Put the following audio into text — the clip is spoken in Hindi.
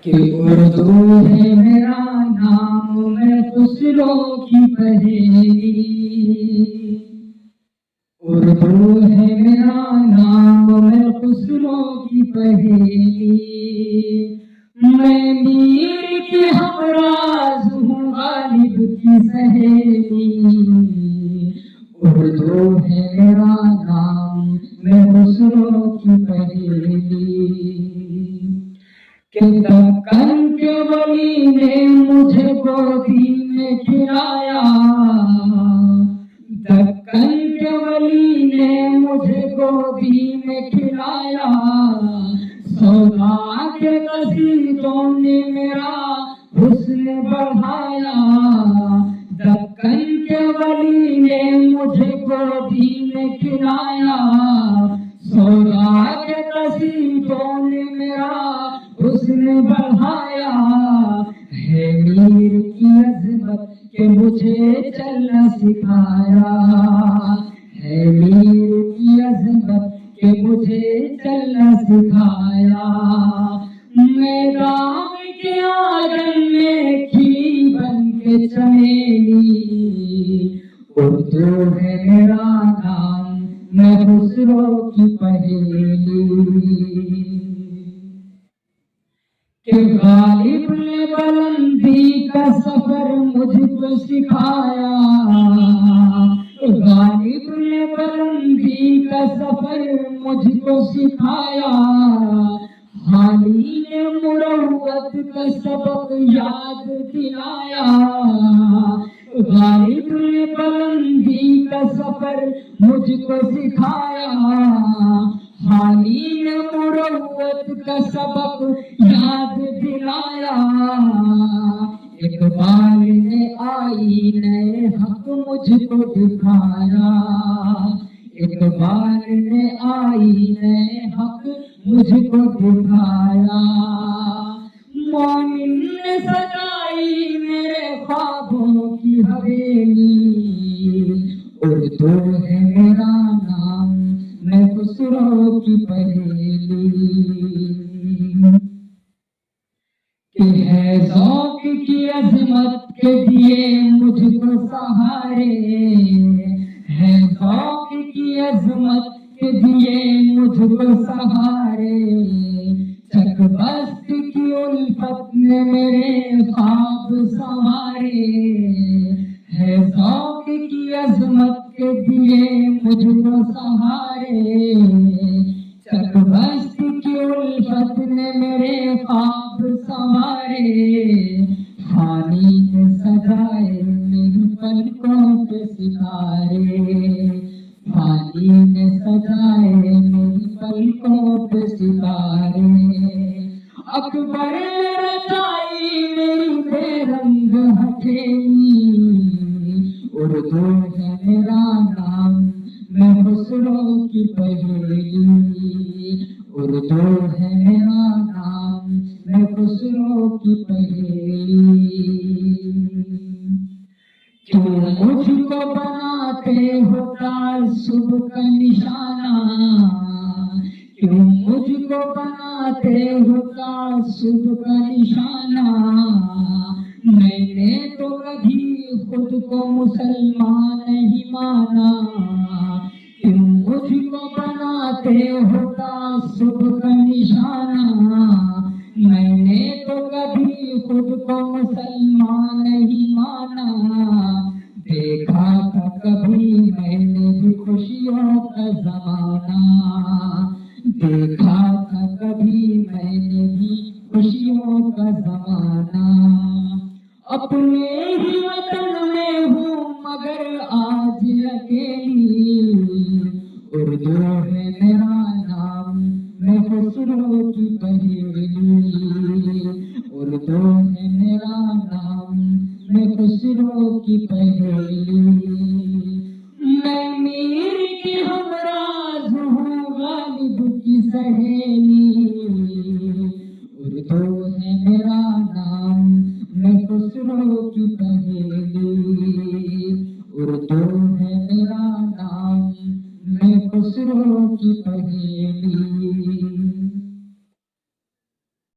कि उर्दू है मेरा नाम, मैं खुसरो की पहेली। उर्दू है मेरा नाम, मैं खुसरो की पहेली। मैं मीर की हमराज हूँ, गालिब की सहेली। उर्दू है मेरा नाम, मैं खुसरो की पहेली। कि दक्कन के वली ने मुझे गोदी में खिलाया, दक्कन के वली ने मुझे गोदी में खिलाया। सौदा के कसीदों ने मेरा हुस्न बढ़ाया। दक्कन के वली ने मुझे गोदी में खिलाया। सौदा के कसीदों ने मेरा हुस्न बढ़ाया। है मीर की अज़मत के मुझे चलना सिखाया। है मीर की अज़मत के मुझे चलना सिखाया। मैदान के आंगन में खिली बन के चमेली। उर्दू है मेरा नाम, मैं खुसरो की पहेली। कि गालिब ने बुलंदी का सफर मुझको सिखाया। गालिब ने बुलंदी का सफर मुझको सिखाया। हाली ने मुरव्वत का सबक याद दिलाया। गालिब ने बुलंदी का सफर मुझको सिखाया। हाली ने मुरव्वत का सबक याद दिलाया। इकबाल ने आईने हक मुझको दिखाया। इकबाल ने आईने हक मुझको दिखाया। मोमिन ने सजाई मेरे ख्वाबों की हवेली। उर्दू है मेरा नाम, मैं खुसरो की पहेली। कि है ज़ौक़ की अज़मत के दिए मुझको सहारे। है ज़ौक़ की अज़मत के दिए मुझको सहारे। चकबस्त की उल्फत ने मेरे ख्वाब संवारे। है ज़ौक़ की अज़मत के दिए मुझको सहारे। चकबस्त की उल्फत ने मेरे ख्वाब संवारे। फानी ने सजाए मेरी पलकों पे सितारे। फानी ने सजाए मेरी पलकों पे सितारे। अकबर ने रचाई मेरी बेरंग हथेली। उर्दू है मेरा नाम, मैं खुसरो की पहेली। उर्दू है मेरा नाम, मैं खुसरो की पहेली। क्यों मुझको बनाते हो तासुब का निशाना। क्यों मुझको बनाते हो तासुब का निशाना। मैंने तो कभी खुद को मुसलमान नहीं माना। क्यों मुझको बनाते हो तासुब का निशाना। मैंने तो कभी खुद को मुसलमान नहीं माना। देखा था कभी मैंने भी खुशियों का ज़माना। देखा था कभी मैंने भी खुशियों का ज़माना। अपने ही वतन में हूँ मगर आज अकेली। उर्दू है